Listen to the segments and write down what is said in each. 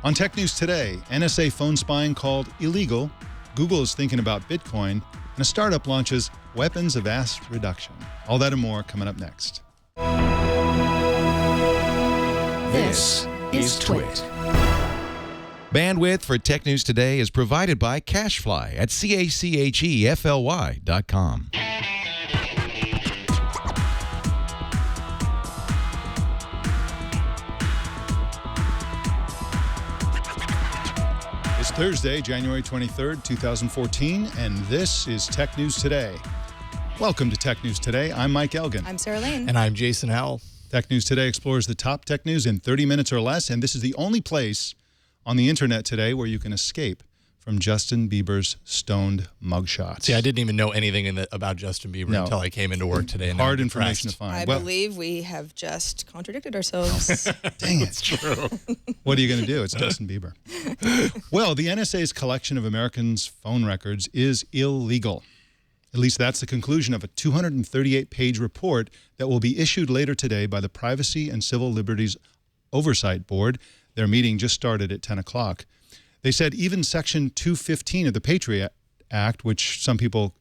On Tech News today, NSA phone spying called illegal, Google is thinking about Bitcoin, and a startup launches weapons of mass reduction. All that and more coming up next. This is Twit. Bandwidth for Tech News Today is provided by CashFly at CACHEFLY.com. It's Thursday, January 23rd, 2014, and this is Tech News Today. Welcome to Tech News Today. I'm Mike Elgin. I'm Sarah Lane. And I'm Jason Howell. Tech News Today explores the top tech news in 30 minutes or less, and this is the only place on the internet today where you can escape from Justin Bieber's stoned mugshot. See, I didn't even know anything about Justin Bieber until I came into work today. And hard information to find. I believe we have just contradicted ourselves. Dang it. It's true. What are you going to do? It's Justin Bieber. Well, the NSA's collection of Americans' phone records is illegal. At least that's the conclusion of a 238-page report that will be issued later today by the Privacy and Civil Liberties Oversight Board. Their meeting just started at 10 o'clock. They said even Section 215 of the Patriot Act, which some people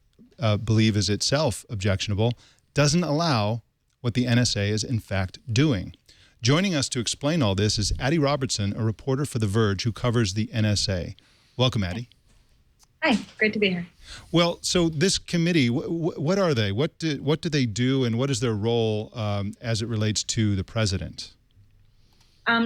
believe is itself objectionable, doesn't allow what the NSA is in fact doing. Joining us to explain all this is Addie Robertson, a reporter for The Verge who covers the NSA. Welcome, Addie. Hi, great to be here. Well, so this committee, what are they? What do they do, and what is their role as it relates to the president?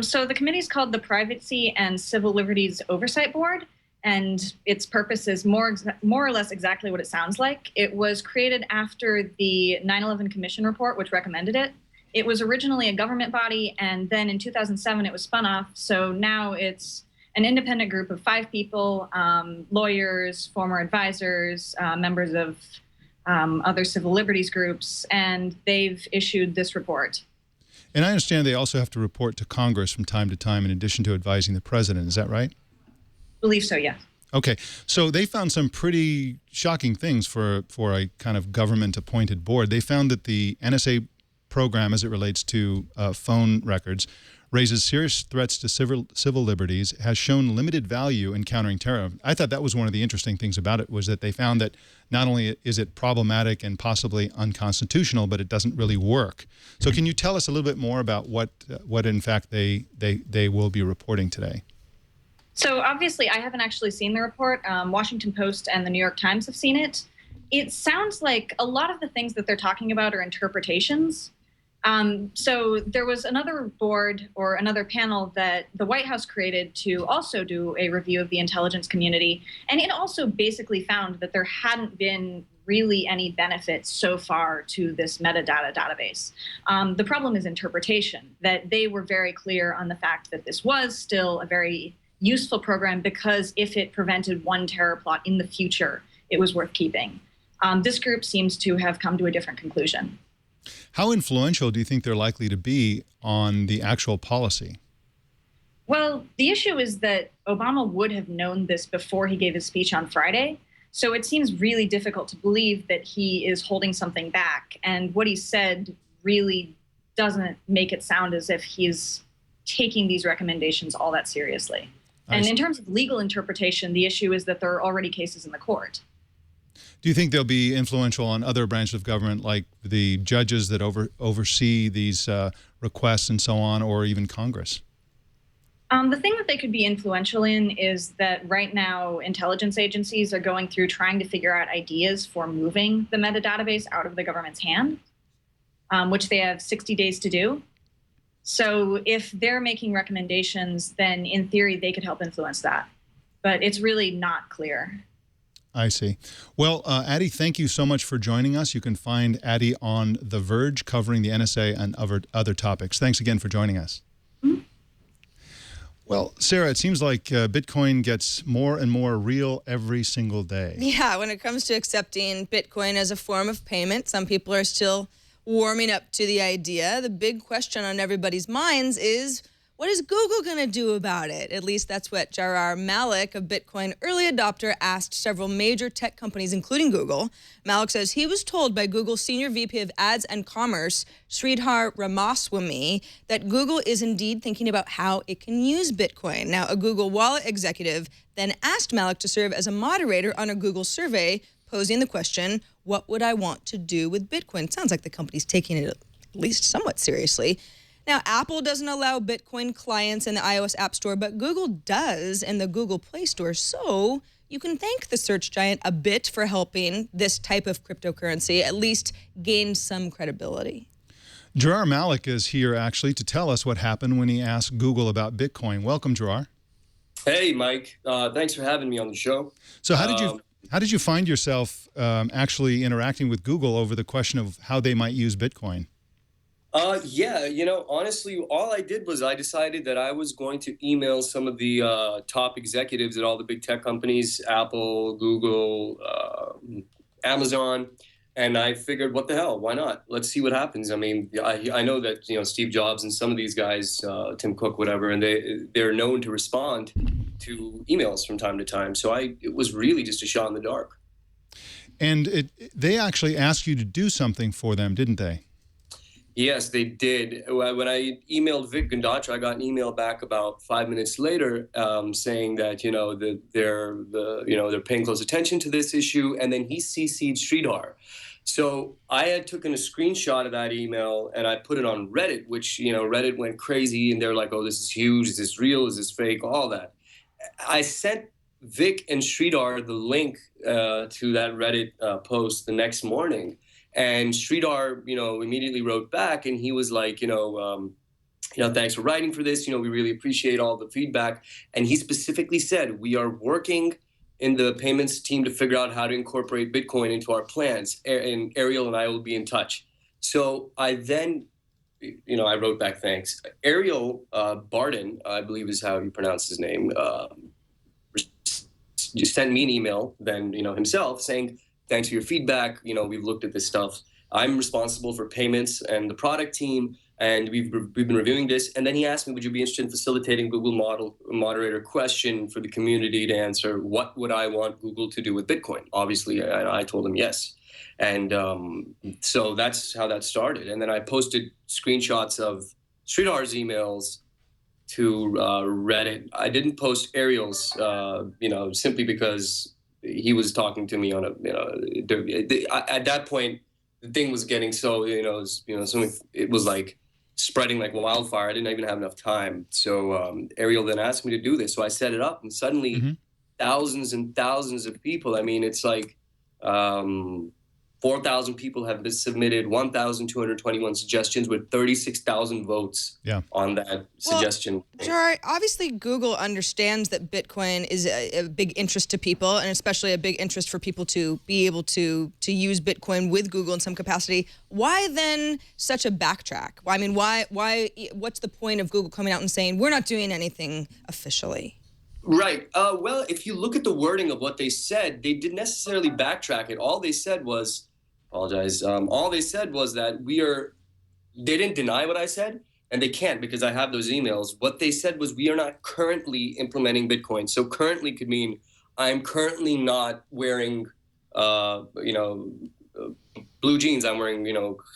So the committee is called the Privacy and Civil Liberties Oversight Board, and its purpose is more or less exactly what it sounds like. It was created after the 9/11 Commission report, which recommended it. It was originally a government body, and then in 2007 it was spun off. So now it's an independent group of 5 people, lawyers, former advisors, members of other civil liberties groups, and they've issued this report. And I understand they also have to report to Congress from time to time in addition to advising the president. Is that right? I believe so, yes. Okay. So they found some pretty shocking things for a kind of government-appointed board. They found that the NSA program, as it relates to phone records, raises serious threats to civil liberties, has shown limited value in countering terror. I thought that was one of the interesting things about it, was that they found that not only is it problematic and possibly unconstitutional, but it doesn't really work. So can you tell us a little bit more about what in fact they will be reporting today? So obviously I haven't actually seen the report. Washington Post and the New York Times have seen it. It sounds like a lot of the things that they're talking about are interpretations. So there was another board or another panel that the White House created to also do a review of the intelligence community. And it also basically found that there hadn't been really any benefit so far to this metadata database. The problem is interpretation, that they were very clear on the fact that this was still a very useful program because if it prevented one terror plot in the future, it was worth keeping. This group seems to have come to a different conclusion. How influential do you think they're likely to be on the actual policy? Well, the issue is that Obama would have known this before he gave his speech on Friday. So it seems really difficult to believe that he is holding something back. And what he said really doesn't make it sound as if he's taking these recommendations all that seriously. And in terms of legal interpretation, the issue is that there are already cases in the court. Do you think they'll be influential on other branches of government, like the judges that oversee these requests and so on, or even Congress? The thing that they could be influential in is that right now intelligence agencies are going through trying to figure out ideas for moving the metadatabase out of the government's hand, which they have 60 days to do. So if they're making recommendations, then in theory they could help influence that. But it's really not clear. I see. Well, Addie, thank you so much for joining us. You can find Addie on The Verge covering the NSA and other topics. Thanks again for joining us. Mm-hmm. Well, Sarah, it seems like Bitcoin gets more and more real every single day. Yeah, when it comes to accepting Bitcoin as a form of payment, some people are still warming up to the idea. The big question on everybody's minds is, what is Google going to do about it? At least that's what Jarar Malik, a Bitcoin early adopter, asked several major tech companies, including Google. Malik says he was told by Google's Senior VP of Ads and Commerce, Sridhar Ramaswamy, that Google is indeed thinking about how it can use Bitcoin. Now, a Google Wallet executive then asked Malik to serve as a moderator on a Google survey, posing the question, what would I want to do with Bitcoin? Sounds like the company's taking it at least somewhat seriously. Now, Apple doesn't allow Bitcoin clients in the iOS App Store, but Google does in the Google Play Store. So you can thank the search giant a bit for helping this type of cryptocurrency at least gain some credibility. Jarar Malik is here actually to tell us what happened when he asked Google about Bitcoin. Welcome, Jarar. Hey, Mike. Thanks for having me on the show. So how did you find yourself actually interacting with Google over the question of how they might use Bitcoin? Yeah, honestly, all I did was I decided that I was going to email some of the top executives at all the big tech companies, Apple, Google, Amazon, and I figured, what the hell, why not? Let's see what happens. I mean, I know that, Steve Jobs and some of these guys, Tim Cook, whatever, and they're known to respond to emails from time to time. So it was really just a shot in the dark. And they actually asked you to do something for them, didn't they? Yes, they did. When I emailed Vic Gandatra, I got an email back about 5 minutes later saying that they're paying close attention to this issue, and then he CC'd Sridhar. So I had taken a screenshot of that email and I put it on Reddit, which Reddit went crazy, and they're like, "Oh, this is huge. Is this real? Is this fake?" All that. I sent Vic and Sridhar the link to that Reddit post the next morning. And Sridhar, immediately wrote back, and he was like, thanks for writing for this. We really appreciate all the feedback. And he specifically said, we are working in the payments team to figure out how to incorporate Bitcoin into our plans. And Ariel and I will be in touch. So I then, I wrote back, thanks. Ariel Barden, I believe is how you pronounce his name, just sent me an email then, himself saying, thanks for your feedback. We've looked at this stuff. I'm responsible for payments and the product team, and we've been reviewing this. And then he asked me, would you be interested in facilitating Google moderator question for the community to answer, what would I want Google to do with Bitcoin? Obviously, I told him yes. And so that's how that started. And then I posted screenshots of Sridhar's emails to Reddit. I didn't post Ariel's, simply because he was talking to me on at that point, the thing was getting so, it was like spreading like wildfire. I didn't even have enough time. So Ariel then asked me to do this. So I set it up, and suddenly thousands and thousands of people. I mean, it's like 4,000 people have been submitted 1,221 suggestions with 36,000 votes on that suggestion. Jarar, obviously Google understands that Bitcoin is a big interest to people, and especially a big interest for people to be able to use Bitcoin with Google in some capacity. Why then such a backtrack? I mean, why? What's the point of Google coming out and saying, we're not doing anything officially? Right. Well, if you look at the wording of what they said, they didn't necessarily backtrack it. All they said was, all they said was that they didn't deny what I said, and they can't because I have those emails. What they said was, we are not currently implementing Bitcoin. So currently could mean I'm currently not wearing, blue jeans. I'm wearing,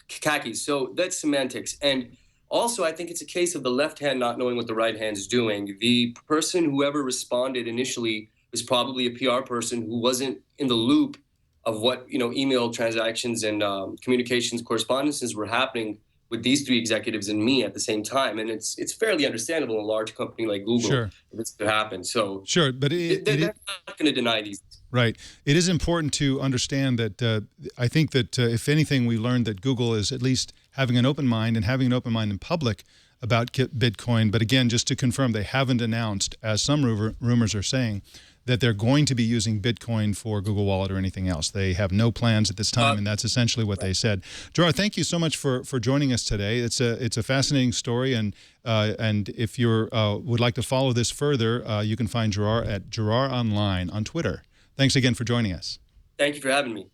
khakis. So that's semantics. And also, I think it's a case of the left hand not knowing what the right hand is doing. The person, whoever responded initially, was probably a PR person who wasn't in the loop of what email transactions and communications correspondences were happening with these three executives and me at the same time. And it's fairly understandable in a large company like Google if it's to happen. So sure, but they're not going to deny these. Right. It is important to understand that I think that if anything, we learned that Google is at least having an open mind and having an open mind in public about Bitcoin. But again, just to confirm, they haven't announced, as some rumors are saying, that they're going to be using Bitcoin for Google Wallet or anything else. They have no plans at this time, and that's essentially what they said. Jarar, thank you so much for joining us today. It's a fascinating story, and if you would like to follow this further, you can find Jarar at Jarar Online on Twitter. Thanks again for joining us. Thank you for having me.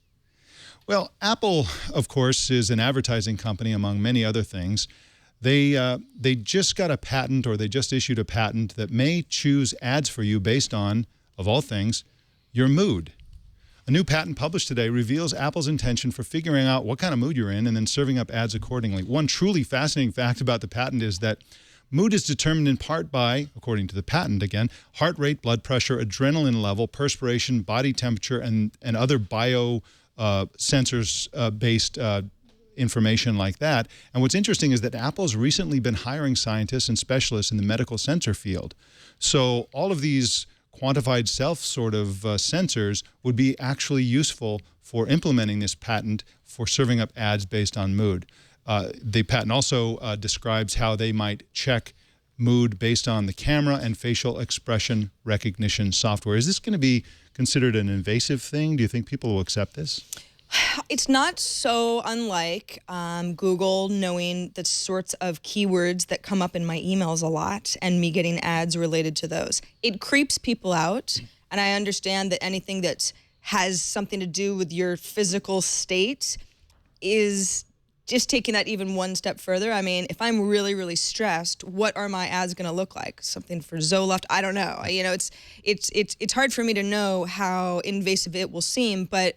Well, Apple, of course, is an advertising company among many other things. They just got a patent, or they just issued a patent that may choose ads for you based on, of all things, your mood. A new patent published today reveals Apple's intention for figuring out what kind of mood you're in and then serving up ads accordingly. One truly fascinating fact about the patent is that mood is determined in part by, according to the patent again, heart rate, blood pressure, adrenaline level, perspiration, body temperature, and other bio sensors-based information like that. And what's interesting is that Apple's recently been hiring scientists and specialists in the medical sensor field. So all of these quantified self sort of sensors would be actually useful for implementing this patent for serving up ads based on mood. The patent also describes how they might check mood based on the camera and facial expression recognition software. Is this going to be considered an invasive thing? Do you think people will accept this? It's not so unlike Google knowing the sorts of keywords that come up in my emails a lot and me getting ads related to those. It creeps people out, and I understand that anything that has something to do with your physical state is just taking that even one step further. I mean, if I'm really, really stressed, what are my ads going to look like? Something for Zoloft? I don't know. You know, it's hard for me to know how invasive it will seem, but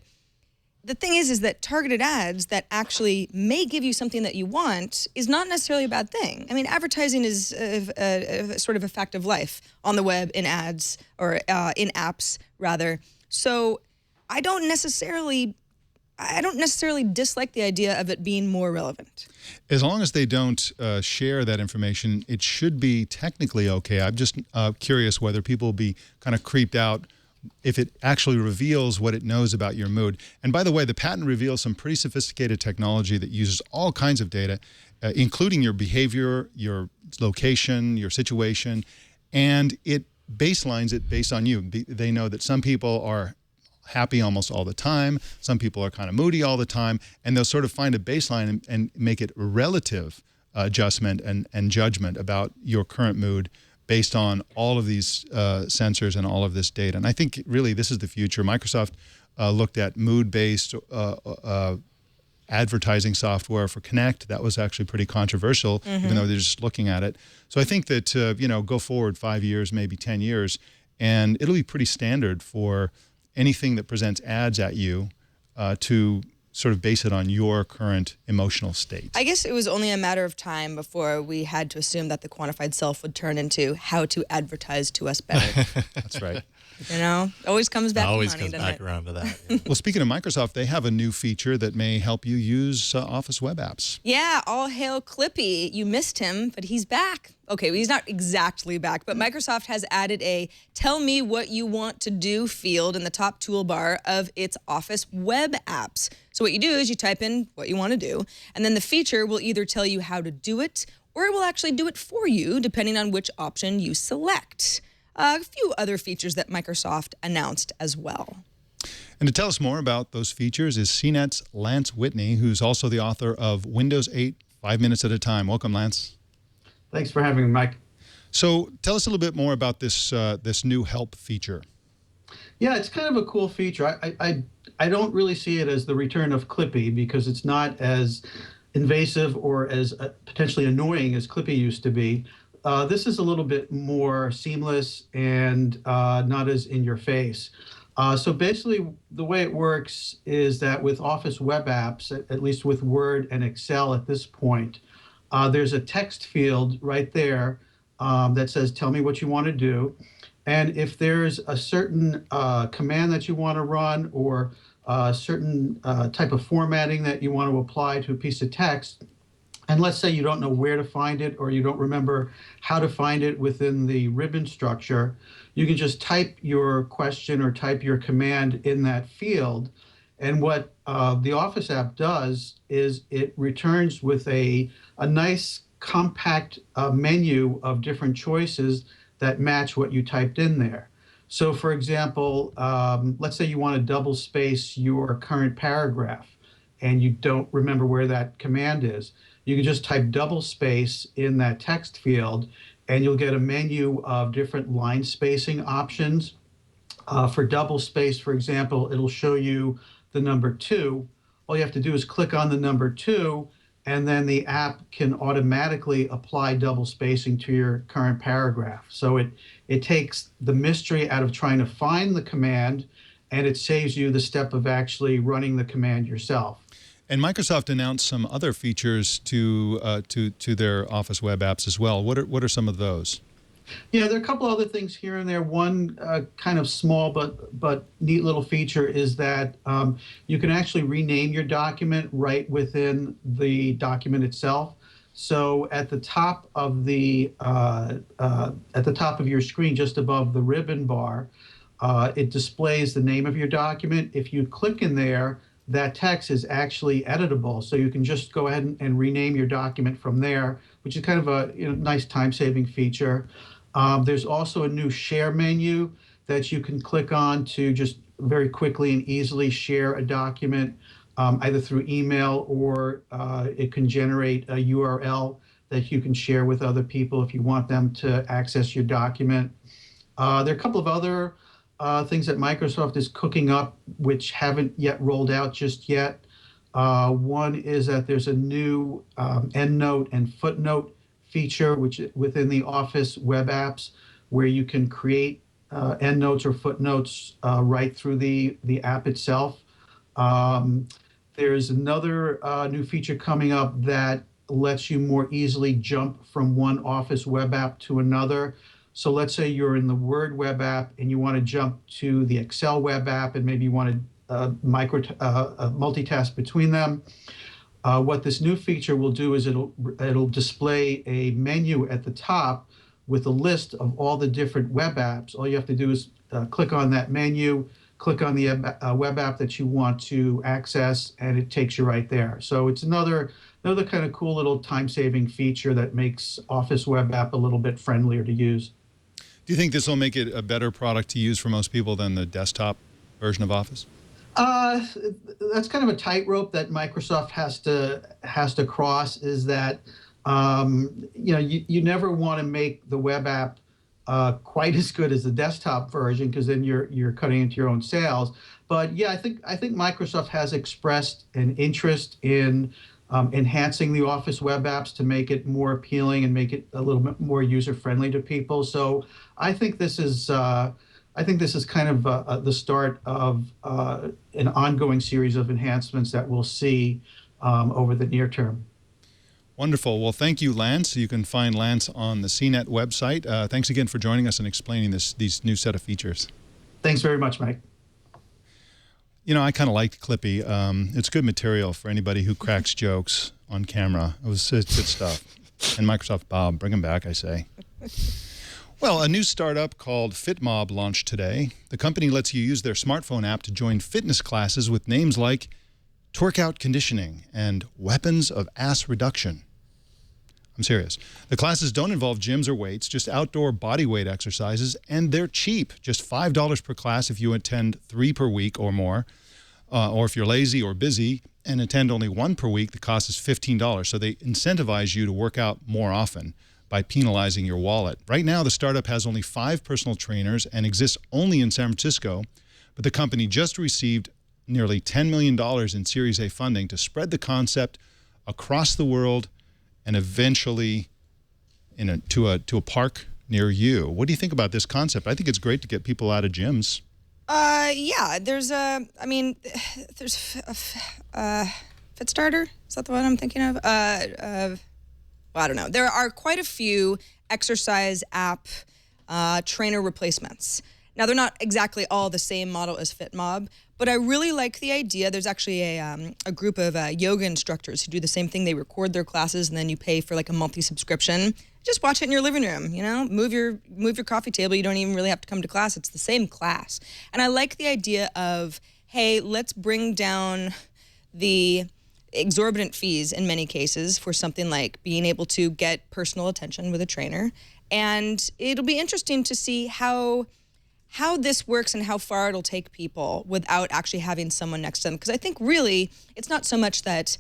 the thing is that targeted ads that actually may give you something that you want is not necessarily a bad thing. I mean, advertising is a sort of a fact of life on the web, in ads, or in apps, rather. So I don't necessarily dislike the idea of it being more relevant. As long as they don't share that information, it should be technically okay. I'm just curious whether people will be kind of creeped out if it actually reveals what it knows about your mood. And by the way, the patent reveals some pretty sophisticated technology that uses all kinds of data, including your behavior, your location, your situation, and it baselines it based on you. They know that some people are happy almost all the time, some people are kind of moody all the time, and they'll sort of find a baseline and make it a relative adjustment and judgment about your current mood based on all of these sensors and all of this data. And I think really this is the future. Microsoft looked at mood-based advertising software for Connect. That was actually pretty controversial, even though they're just looking at it. So I think that, you know, go forward 5 years, maybe 10 years, and it'll be pretty standard for anything that presents ads at you to sort of base it on your current emotional state. I guess it was only a matter of time before we had to assume that the quantified self would turn into how to advertise to us better. That's right. You know, always comes back to money, always comes back around to that. Yeah. Well, speaking of Microsoft, they have a new feature that may help you use Office web apps. Yeah, all hail Clippy. You missed him, but he's back. Okay, well, he's not exactly back, but Microsoft has added a tell me what you want to do field in the top toolbar of its Office web apps. So what you do is you type in what you want to do, and then the feature will either tell you how to do it, or it will actually do it for you, depending on which option you select. A few other features that Microsoft announced as well. And to tell us more about those features is CNET's Lance Whitney, who's also the author of Windows 8, 5 Minutes at a Time. Welcome, Lance. Thanks for having me, Mike. So tell us a little bit more about this this new help feature. Yeah, it's kind of a cool feature. I don't really see it as the return of Clippy because it's not as invasive or as potentially annoying as Clippy used to be. This is a little bit more seamless and not as in your face. So basically, the way it works is that with Office web apps, at least with Word and Excel at this point, there's a text field right there that says, tell me what you want to do. And if there's a certain command that you want to run or a certain type of formatting that you want to apply to a piece of text, and let's say you don't know where to find it or you don't remember how to find it within the ribbon structure, you can just type your question or type your command in that field. And what the Office app does is it returns with a nice compact menu of different choices that match what you typed in there. So for example, let's say you want to double space your current paragraph and you don't remember where that command is. You can just type double space in that text field and you'll get a menu of different line spacing options. For double space, for example, it'll show you the number 2. All you have to do is click on the number 2 and then the app can automatically apply double spacing to your current paragraph. So it takes the mystery out of trying to find the command, and it saves you the step of actually running the command yourself. And Microsoft announced some other features to their Office web apps as well. What are some of those? Yeah, there are a couple other things here and there. One kind of small but neat little feature is that you can actually rename your document right within the document itself. So at the top of your screen, just above the ribbon bar, it displays the name of your document. If you click in there, that text is actually editable, so you can just go ahead and rename your document from there, which is kind of a nice time-saving feature. There's also a new share menu that you can click on to just very quickly and easily share a document, either through email or it can generate a URL that you can share with other people if you want them to access your document. There are a couple of other things that Microsoft is cooking up which haven't yet rolled out just yet. One is that there's a new EndNote and footnote feature which within the Office web apps where you can create endnotes or footnotes right through the app itself. There's another new feature coming up that lets you more easily jump from one Office web app to another. So let's say you're in the Word web app and you want to jump to the Excel web app and maybe you want to multitask between them. What this new feature will do is it'll display a menu at the top with a list of all the different web apps. All you have to do is click on that menu, click on the web app that you want to access, and it takes you right there. So it's another kind of cool little time-saving feature that makes Office web app a little bit friendlier to use. Do you think this will make it a better product to use for most people than the desktop version of Office? That's kind of a tightrope that Microsoft has to cross. Is that you never want to make the web app quite as good as the desktop version, because then you're cutting into your own sales. But yeah, I think Microsoft has expressed an interest in enhancing the Office web apps to make it more appealing and make it a little bit more user friendly to people. So I think this is kind of the start of an ongoing series of enhancements that we'll see over the near term. Wonderful. Well, thank you, Lance. You can find Lance on the CNET website. Thanks again for joining us and explaining these new set of features. Thanks very much, Mike. I kind of liked Clippy. It's good material for anybody who cracks jokes on camera. It's good stuff. And Microsoft Bob, bring him back, I say. Well, a new startup called FitMob launched today. The company lets you use their smartphone app to join fitness classes with names like Twerk Out Conditioning and Weapons of Ass Reduction. I'm serious. The classes don't involve gyms or weights, just outdoor body weight exercises, and they're cheap, just $5 per class if you attend 3 per week or more. Or if you're lazy or busy and attend only 1 per week, the cost is $15. So they incentivize you to work out more often by penalizing your wallet. Right now, the startup has only 5 personal trainers and exists only in San Francisco, but the company just received nearly $10 million in Series A funding to spread the concept across the world and eventually to a park near you. What do you think about this concept? I think it's great to get people out of gyms. Yeah, there's Fitstarter. Is that the one I'm thinking of? Well, I don't know. There are quite a few exercise app trainer replacements. Now, they're not exactly all the same model as FitMob, but I really like the idea. There's actually a group of yoga instructors who do the same thing. They record their classes, and then you pay for like a monthly subscription. Just watch it in your living room, move your coffee table. You don't even really have to come to class. It's the same class. And I like the idea of, hey, let's bring down the exorbitant fees in many cases for something like being able to get personal attention with a trainer. And it'll be interesting to see how this works and how far it'll take people without actually having someone next to them. Because I think really it's not so much that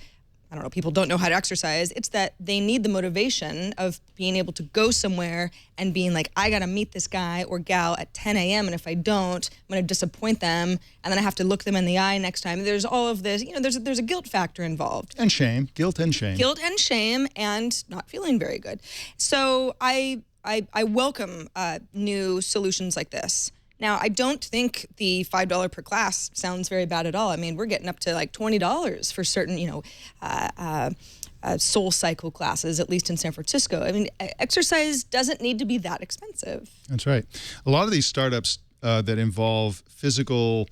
I don't know, people don't know how to exercise. It's that they need the motivation of being able to go somewhere and being like, I got to meet this guy or gal at 10 a.m. And if I don't, I'm going to disappoint them. And then I have to look them in the eye next time. There's all of this, there's a guilt factor involved. And shame, guilt and shame. Guilt and shame and not feeling very good. So I welcome new solutions like this. Now, I don't think the $5 per class sounds very bad at all. I mean, we're getting up to like $20 for certain, soul cycle classes, at least in San Francisco. I mean, exercise doesn't need to be that expensive. That's right. A lot of these startups that involve physical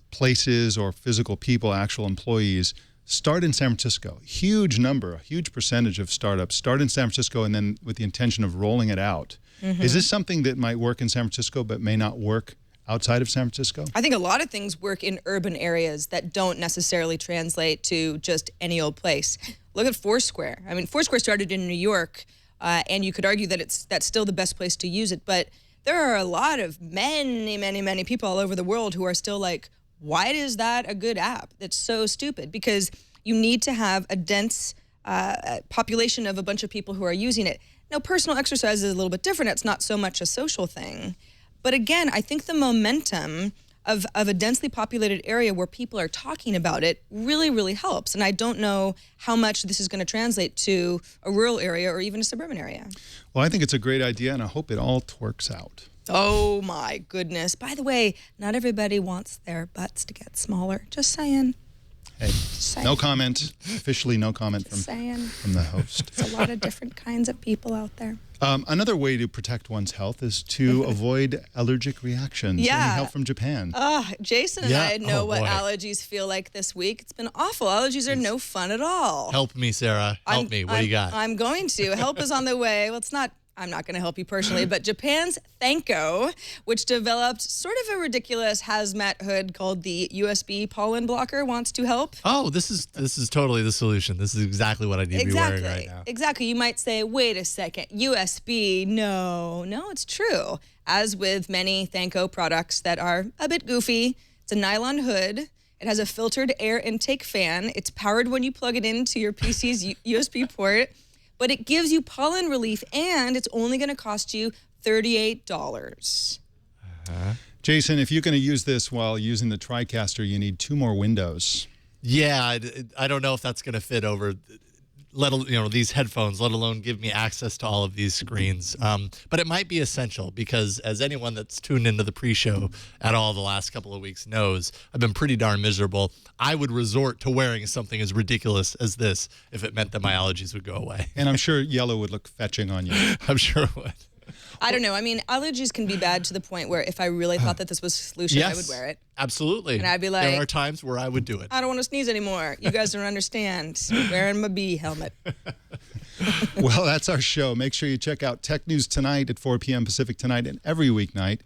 places or physical people, actual employees, start in San Francisco. Huge number, a huge percentage of startups start in San Francisco and then with the intention of rolling it out. Mm-hmm. Is this something that might work in San Francisco but may not work outside of San Francisco? I think a lot of things work in urban areas that don't necessarily translate to just any old place. Look at Foursquare. I mean, Foursquare started in New York, and you could argue that that's still the best place to use it. But there are a lot of many people all over the world who are still like, why is that a good app? That's so stupid. Because you need to have a dense population of a bunch of people who are using it. Now, personal exercise is a little bit different. It's not so much a social thing. But again, I think the momentum of a densely populated area where people are talking about it really helps. And I don't know how much this is going to translate to a rural area or even a suburban area. Well, I think it's a great idea, and I hope it all twerks out. Oh, my goodness. By the way, not everybody wants their butts to get smaller. Just saying. Hey, no comment. Officially no comment from the host. There's a lot of different kinds of people out there. Another way to protect one's health is to avoid allergic reactions. Yeah. Any help from Japan? Jason and I know what allergies feel like this week. It's been awful. Allergies are no fun at all. Help me, Sarah. Help me. What do you got? I'm going to. Help is on the way. Well, I'm not going to help you personally, but Japan's Thanko, which developed sort of a ridiculous hazmat hood called the USB pollen blocker, wants to help. Oh, this is totally the solution. This is exactly what I need to be wearing right now. Exactly. You might say, wait a second, USB? No, it's true. As with many Thanko products that are a bit goofy, it's a nylon hood. It has a filtered air intake fan. It's powered when you plug it into your PC's USB port. But it gives you pollen relief, and it's only going to cost you $38. Jason, if you're going to use this while using the TriCaster, you need 2 more windows. Yeah, I don't know if that's going to fit over these headphones, let alone give me access to all of these screens. But it might be essential because, as anyone that's tuned into the pre-show at all the last couple of weeks knows, I've been pretty darn miserable. I would resort to wearing something as ridiculous as this if it meant that my allergies would go away. And I'm sure yellow would look fetching on you. I'm sure it would. I don't know. I mean, allergies can be bad to the point where if I really thought that this was a solution, yes, I would wear it. Absolutely. And I'd be like, there are times where I would do it. I don't want to sneeze anymore. You guys don't understand. I'm wearing my bee helmet. Well, that's our show. Make sure you check out Tech News Tonight at 4 p.m. Pacific tonight and every weeknight.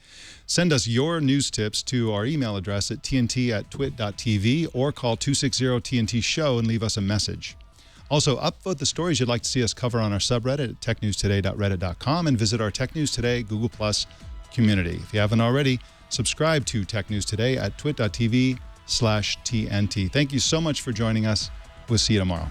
Send us your news tips to our email address at tnt@twit.tv or call 260-TNT-SHOW and leave us a message. Also, upvote the stories you'd like to see us cover on our subreddit at technewstoday.reddit.com and visit our Tech News Today Google Plus community. If you haven't already, subscribe to Tech News Today at twit.tv/TNT. Thank you so much for joining us. We'll see you tomorrow.